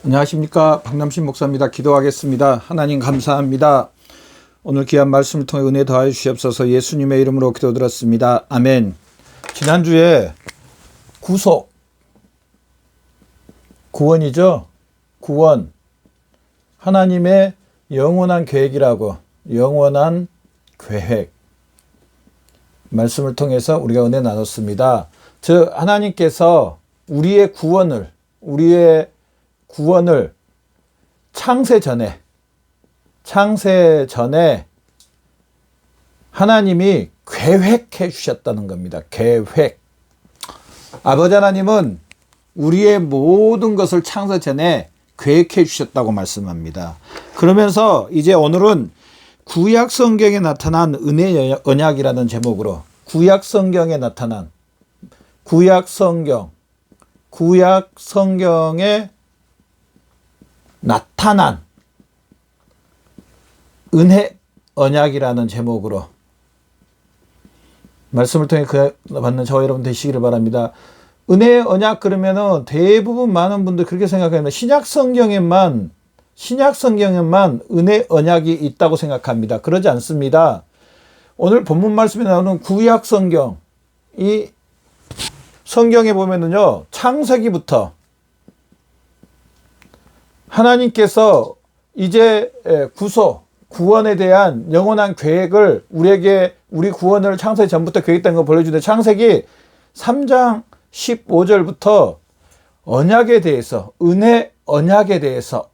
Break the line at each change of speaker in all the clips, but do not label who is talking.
안녕하십니까, 박남신 목사입니다. 기도하겠습니다. 하나님 감사합니다. 오늘 귀한 말씀을 통해 은혜 더하여 주시옵소서. 예수님의 이름으로 기도드렸습니다. 아멘. 지난주에 구속, 구원이죠. 구원, 하나님의 영원한 계획이라고, 영원한 계획 말씀을 통해서 우리가 은혜 나눴습니다. 즉 하나님께서 우리의 구원을 창세 전에 하나님이 계획해 주셨다는 겁니다. 계획. 아버지 하나님은 우리의 모든 것을 창세 전에 계획해 주셨다고 말씀합니다. 그러면서 이제 오늘은 구약 성경에 나타난 은혜 언약이라는 제목으로 구약 성경에 나타난 구약 성경에 나타난 은혜 언약이라는 제목으로 말씀을 통해 받는 저와 여러분 되시기를 바랍니다. 은혜 언약 그러면은 대부분 많은 분들 그렇게 생각합니다. 신약 성경에만 은혜 언약이 있다고 생각합니다. 그러지 않습니다. 오늘 본문 말씀에 나오는 구약 성경, 이 성경에 보면은요, 창세기부터 하나님께서 이제 구원에 대한 영원한 계획을 우리 구원을 창세 전부터 계획된 거 보여주는데, 창세기 3장 15절부터 언약에 대해서, 은혜 언약에 대해서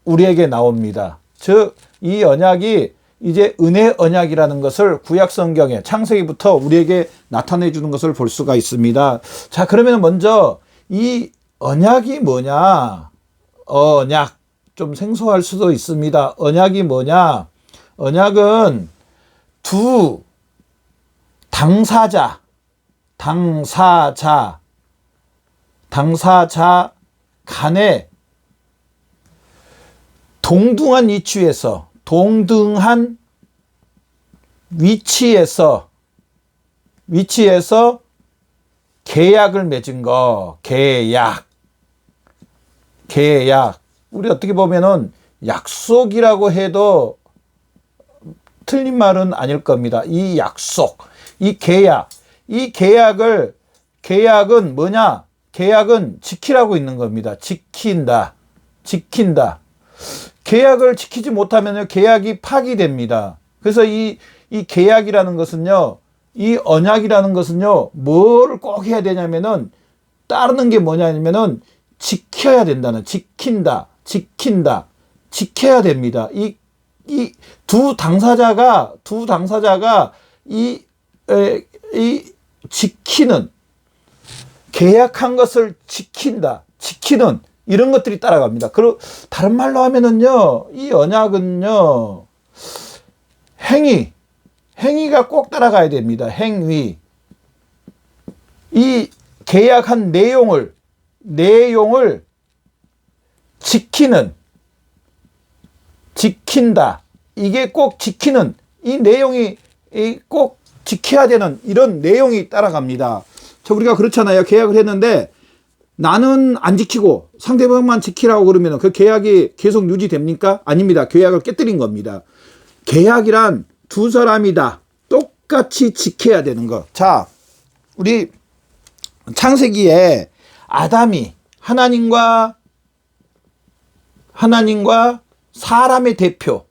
우리에게 나옵니다. 즉, 이 언약이 이제 은혜 언약이라는 것을 구약 성경에 창세기부터 우리에게 나타내 주는 것을 볼 수가 있습니다. 자, 그러면 먼저 이 언약이 뭐냐? 언약. 좀 생소할 수도 있습니다. 언약이 뭐냐? 언약은 두 당사자 간에 동등한 위치에서 계약을 맺은 거. 계약. 우리 어떻게 보면은 약속이라고 해도 틀린 말은 아닐 겁니다. 이 약속, 이 계약은 뭐냐? 계약은 지키라고 있는 겁니다. 지킨다. 계약을 지키지 못하면 계약이 파기됩니다. 그래서 이 계약이라는 것은요, 이 언약이라는 것은요, 뭐를 꼭 해야 되냐면은, 따르는 게 뭐냐면은, 지켜야 된다는, 지켜야 됩니다. 이 두 당사자가 지키는, 계약한 것을 지키는 이런 것들이 따라갑니다. 그리고 다른 말로 하면은요, 이 언약은요, 행위가 꼭 따라가야 됩니다. 행위. 이 계약한 내용을 지킨다. 이게 꼭 지키는, 이 내용이 꼭 지켜야 되는 이런 내용이 따라갑니다. 우리가 그렇잖아요. 계약을 했는데 나는 안 지키고 상대방만 지키라고 그러면 그 계약이 계속 유지됩니까? 아닙니다. 계약을 깨뜨린 겁니다. 계약이란 두 사람이다. 똑같이 지켜야 되는 것. 자, 우리 창세기에 아담이 하나님과 사람의 대표.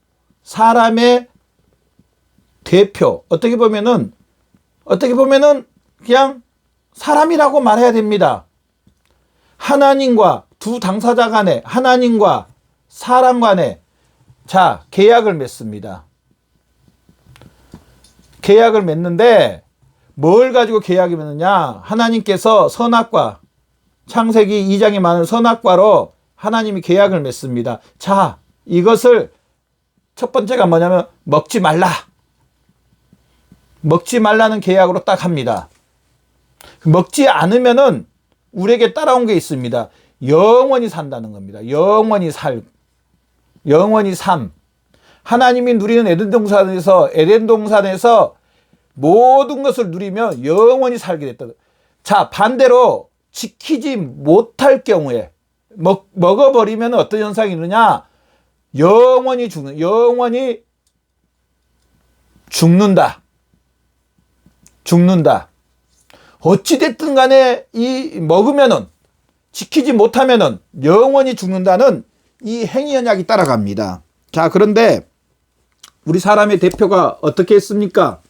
어떻게 보면은 그냥 사람이라고 말해야 됩니다. 하나님과 두 당사자 간에, 하나님과 사람 간에, 자, 계약을 맺습니다. 계약을 맺는데 뭘 가지고 계약을 맺느냐? 하나님께서 선악과, 창세기 2장에 많은 선악과로 하나님이 계약을 맺습니다. 자, 이것을 첫 번째가 뭐냐면 먹지 말라는 계약으로 딱 합니다. 먹지 않으면은 우리에게 따라온 게 있습니다. 영원히 산다는 겁니다. 영원히 삶. 하나님이 누리는 에덴 동산에서 모든 것을 누리며 영원히 살게 됐다. 자, 반대로 지키지 못할 경우에 먹어버리면 어떤 현상이 있느냐? 영원히 죽는다. 어찌됐든 간에 이 먹으면은, 지키지 못하면은 영원히 죽는다는 이 행위 언약이 따라갑니다. 자, 그런데 우리 사람의 대표가 어떻게 했습니까?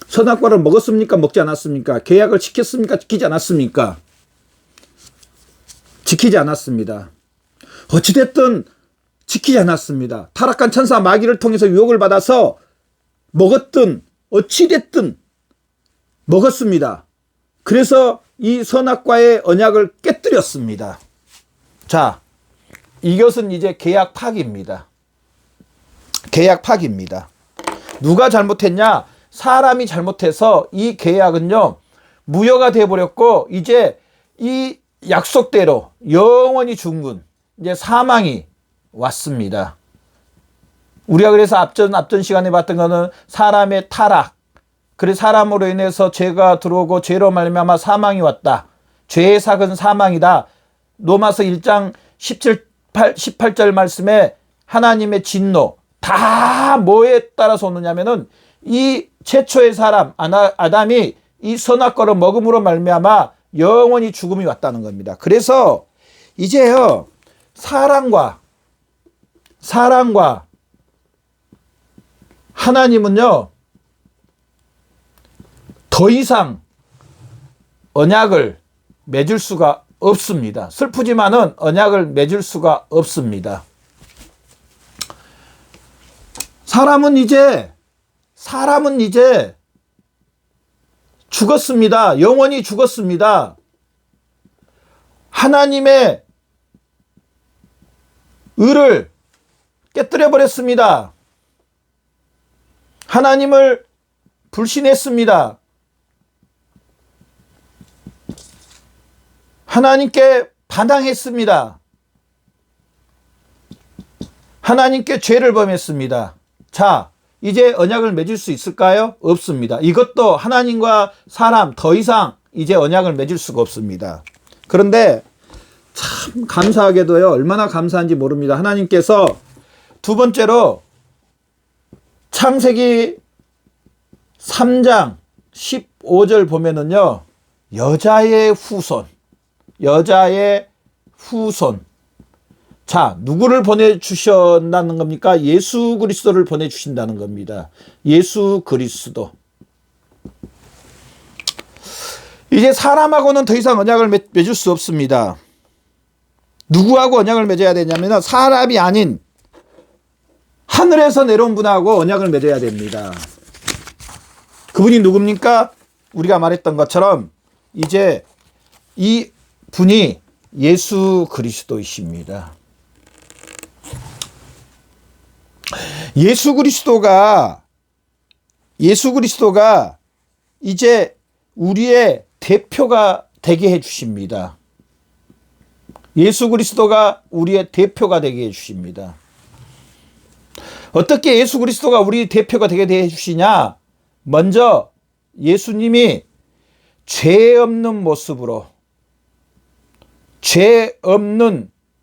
선악과를 먹었습니까? 먹지 않았습니까? 계약을 지켰습니까? 지키지 않았습니까? 지키지 않았습니다. 어찌됐든 지키지 않았습니다. 타락한 천사 마귀를 통해서 유혹을 받아서 먹었든 어찌됐든 먹었습니다. 그래서 이 선악과의 언약을 깨뜨렸습니다. 자, 이것은 이제 계약 파기입니다. 계약 파기입니다. 누가 잘못했냐? 사람이 잘못해서 이 계약은요, 무효가 되어버렸고, 이제 이 약속대로 영원히 죽는 이제 사망이 왔습니다. 우리가 그래서 앞전 시간에 봤던 거는 사람의 타락, 그래서 사람으로 인해서 죄가 들어오고 죄로 말미암아 사망이 왔다. 죄의 삭은 사망이다. 로마서 1장 18절 말씀에 하나님의 진노, 다 뭐에 따라서 오느냐면은 이 최초의 사람 아담이 이 선악과를 먹음으로 말미암아 영원히 죽음이 왔다는 겁니다. 그래서 이제요, 사람과 하나님은요, 더 이상 언약을 맺을 수가 없습니다. 슬프지만은 언약을 맺을 수가 없습니다. 사람은 이제 죽었습니다. 영원히 죽었습니다. 하나님의 의를 깨뜨려 버렸습니다. 하나님을 불신했습니다. 하나님께 반항했습니다. 하나님께 죄를 범했습니다. 자, 이제 언약을 맺을 수 있을까요? 없습니다. 이것도 하나님과 사람 더 이상 이제 언약을 맺을 수가 없습니다. 그런데 참 감사하게도요, 얼마나 감사한지 모릅니다. 하나님께서 두 번째로 창세기 3장 15절 보면은요, 여자의 후손. 자, 누구를 보내주신다는 겁니까? 예수 그리스도를 보내주신다는 겁니다. 예수 그리스도. 이제 사람하고는 더 이상 언약을 맺을 수 없습니다. 누구하고 언약을 맺어야 되냐면 사람이 아닌 하늘에서 내려온 분하고 언약을 맺어야 됩니다. 그분이 누굽니까? 우리가 말했던 것처럼 이제 이 분이 예수 그리스도이십니다. 예수 그리스도가 이제 우리의 대표가 되게 해 주십니다. 예수 그리스도가 우리의 대표가 되게 해 주십니다. 어떻게 예수 그리스도가 우리 대표가 되게 해 주시냐? 먼저 예수님이 죄 없는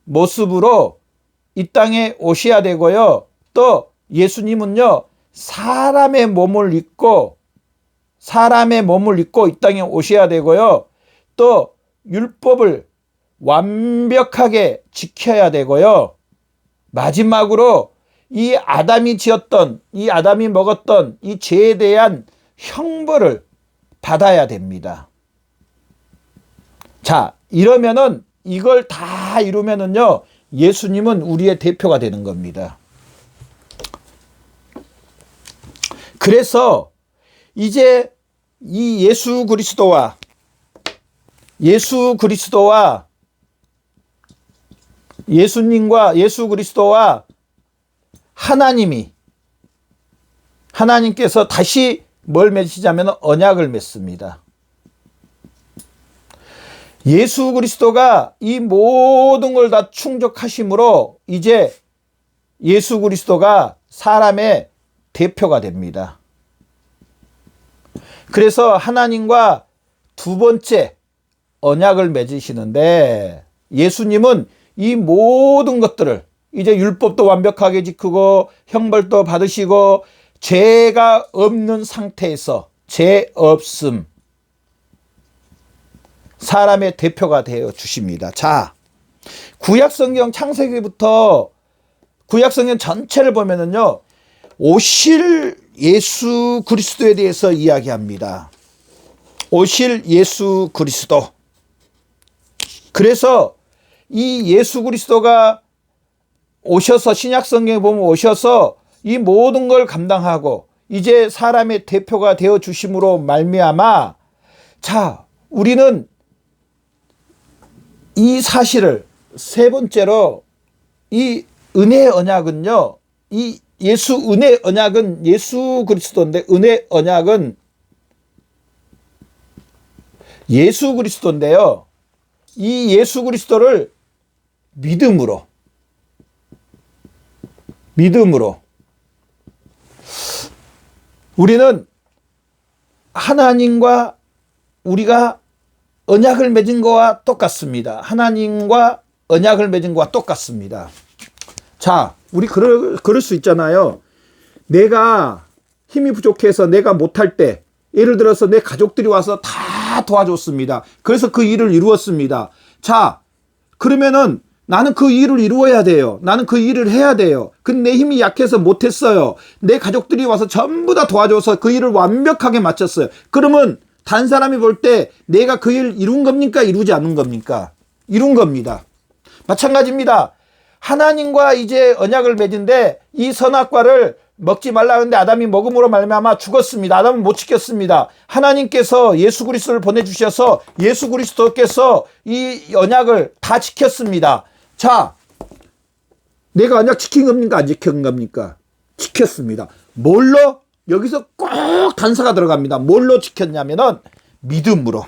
모습으로 이 땅에 오셔야 되고요. 또 예수님은요, 사람의 몸을 입고 이 땅에 오셔야 되고요. 또 율법을 완벽하게 지켜야 되고요. 마지막으로 이 아담이 먹었던 이 죄에 대한 형벌을 받아야 됩니다. 자, 이걸 다 이루면은요, 예수님은 우리의 대표가 되는 겁니다. 그래서 이제 이 예수 그리스도와 예수님과 예수 그리스도와 하나님께서 다시 뭘 맺으시자면 언약을 맺습니다. 예수 그리스도가 이 모든 걸 다 충족하심으로 이제 예수 그리스도가 사람의 대표가 됩니다. 그래서 하나님과 두 번째 언약을 맺으시는데 예수님은 이 모든 것들을 이제 율법도 완벽하게 지키고 형벌도 받으시고 죄가 없는 상태에서 죄 없음 사람의 대표가 되어 주십니다. 자, 구약성경 창세기부터 구약성경 전체를 보면은요, 오실 예수 그리스도에 대해서 이야기합니다. 오실 예수 그리스도. 그래서 이 예수 그리스도가 오셔서 신약성경에 보면 오셔서 이 모든 걸 감당하고 이제 사람의 대표가 되어 주심으로 말미암아, 자, 우리는 이 사실을 세 번째로 이 은혜의 언약은요, 이 예수 은혜 언약은 예수 그리스도인데, 은혜 언약은 예수 그리스도인데요, 이 예수 그리스도를 믿음으로 우리는 하나님과 우리가 언약을 맺은 거와 똑같습니다. 하나님과 언약을 맺은 거와 똑같습니다. 자, 우리 그럴 수 있잖아요. 내가 힘이 부족해서 내가 못할 때, 예를 들어서 내 가족들이 와서 다 도와줬습니다. 그래서 그 일을 이루었습니다. 자, 그러면은 나는 그 일을 이루어야 돼요. 나는 그 일을 해야 돼요. 근데 내 힘이 약해서 못했어요. 내 가족들이 와서 전부 다 도와줘서 그 일을 완벽하게 마쳤어요. 그러면 다른 사람이 볼 때 내가 그 일 이룬 겁니까? 이루지 않은 겁니까? 이룬 겁니다. 마찬가지입니다. 하나님과 이제 언약을 맺은데 이 선악과를 먹지 말라 하는데 아담이 먹음으로 말미암아 죽었습니다. 아담은 못 지켰습니다. 하나님께서 예수 그리스도를 보내주셔서 예수 그리스도께서 이 언약을 다 지켰습니다. 자, 내가 언약 지킨 겁니까? 안 지킨 겁니까? 지켰습니다. 뭘로? 여기서 꼭 단서가 들어갑니다. 뭘로 지켰냐면은 믿음으로.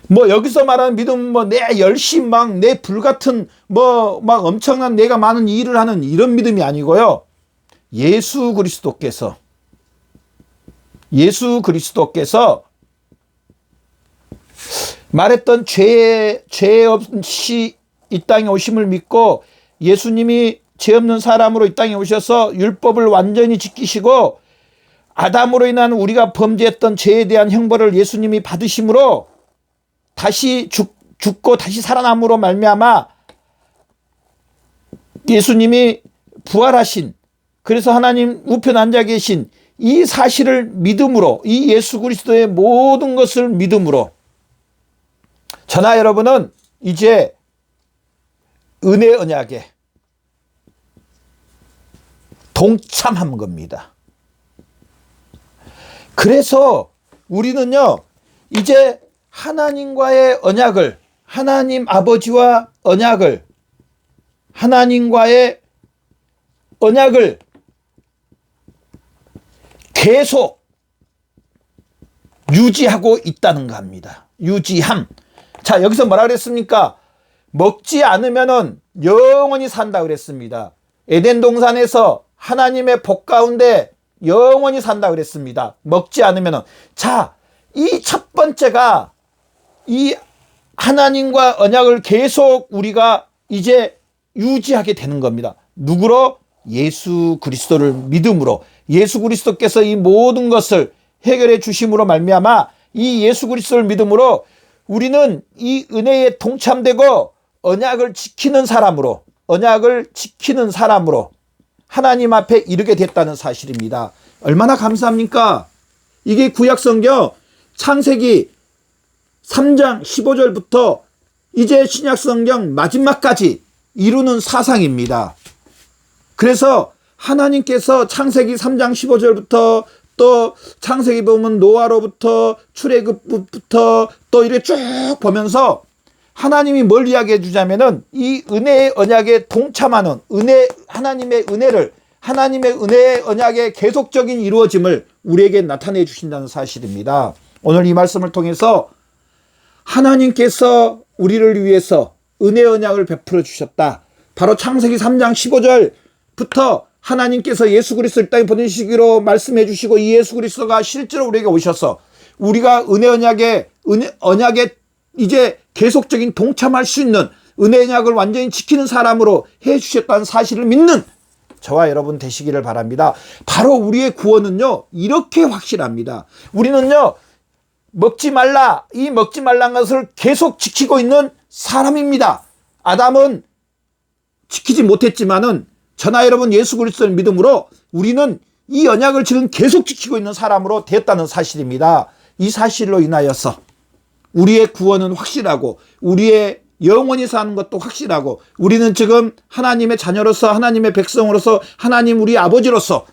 뭐 여기서 말하는 믿음, 뭐 내 열심 막 내 불같은 뭐 막 엄청난 내가 많은 일을 하는 이런 믿음이 아니고요. 예수 그리스도께서 말했던 죄 없이 이 땅에 오심을 믿고 예수님이 죄 없는 사람으로 이 땅에 오셔서 율법을 완전히 지키시고 아담으로 인한 우리가 범죄했던 죄에 대한 형벌을 예수님이 받으심으로 다시 죽고 다시 살아남으로 말미암아 예수님이 부활하신, 그래서 하나님 우편 앉아 계신 이 사실을 믿음으로, 이 예수 그리스도의 모든 것을 믿음으로 저나 여러분은 이제 은혜 언약에 동참한 겁니다. 그래서 우리는요, 이제 하나님과의 언약을, 하나님 아버지와 하나님과의 언약을 계속 유지하고 있다는 겁니다. 유지함. 자, 여기서 뭐라 그랬습니까? 먹지 않으면은 영원히 산다 그랬습니다. 에덴 동산에서 하나님의 복 가운데 영원히 산다 그랬습니다. 먹지 않으면은. 자, 이 첫 번째가 이 하나님과 언약을 계속 우리가 이제 유지하게 되는 겁니다. 누구로? 예수 그리스도를 믿음으로. 예수 그리스도께서 이 모든 것을 해결해 주심으로 말미암아 이 예수 그리스도를 믿음으로 우리는 이 은혜에 동참되고 언약을 지키는 사람으로 하나님 앞에 이르게 됐다는 사실입니다. 얼마나 감사합니까? 이게 구약성경 창세기 3장 15절부터 이제 신약성경 마지막까지 이루는 사상입니다. 그래서 하나님께서 창세기 3장 15절부터 또 창세기 보면 노아로부터 출애굽부터 또 이렇게 쭉 보면서 하나님이 뭘 이야기해 주자면은 이 은혜의 언약에 동참하는 하나님의 은혜의 언약의 계속적인 이루어짐을 우리에게 나타내 주신다는 사실입니다. 오늘 이 말씀을 통해서 하나님께서 우리를 위해서 은혜의 언약을 베풀어 주셨다. 바로 창세기 3장 15절부터 하나님께서 예수 그리스도를 땅에 보내시기로 말씀해 주시고 이 예수 그리스도가 실제로 우리에게 오셔서 우리가 은혜 언약에 언약에 이제 계속적인 동참할 수 있는 은혜의 언약을 완전히 지키는 사람으로 해주셨다는 사실을 믿는 저와 여러분 되시기를 바랍니다. 바로 우리의 구원은요, 이렇게 확실합니다. 우리는요, 먹지 말라, 이 먹지 말라는 것을 계속 지키고 있는 사람입니다. 아담은 지키지 못했지만은 저나 여러분 예수 그리스도를 믿음으로 우리는 이 언약을 지금 계속 지키고 있는 사람으로 되었다는 사실입니다. 이 사실로 인하여서 우리의 구원은 확실하고 우리의 영원히 사는 것도 확실하고 우리는 지금 하나님의 자녀로서 하나님의 백성으로서 하나님 우리 아버지로서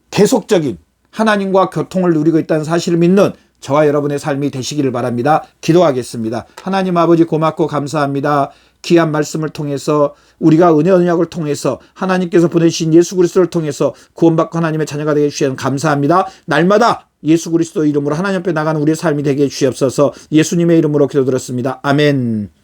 계속적인 하나님과 교통을 누리고 있다는 사실을 믿는 저와 여러분의 삶이 되시기를 바랍니다. 기도하겠습니다. 하나님 아버지 고맙고 감사합니다. 귀한 말씀을 통해서 우리가 은혜 언약을 통해서 하나님께서 보내신 예수 그리스도를 통해서 구원받고 하나님의 자녀가 되게 해주셔서 감사합니다. 날마다 예수 그리스도 이름으로 하나님 앞에 나가는 우리의 삶이 되게 해주시옵소서. 예수님의 이름으로 기도드렸습니다. 아멘.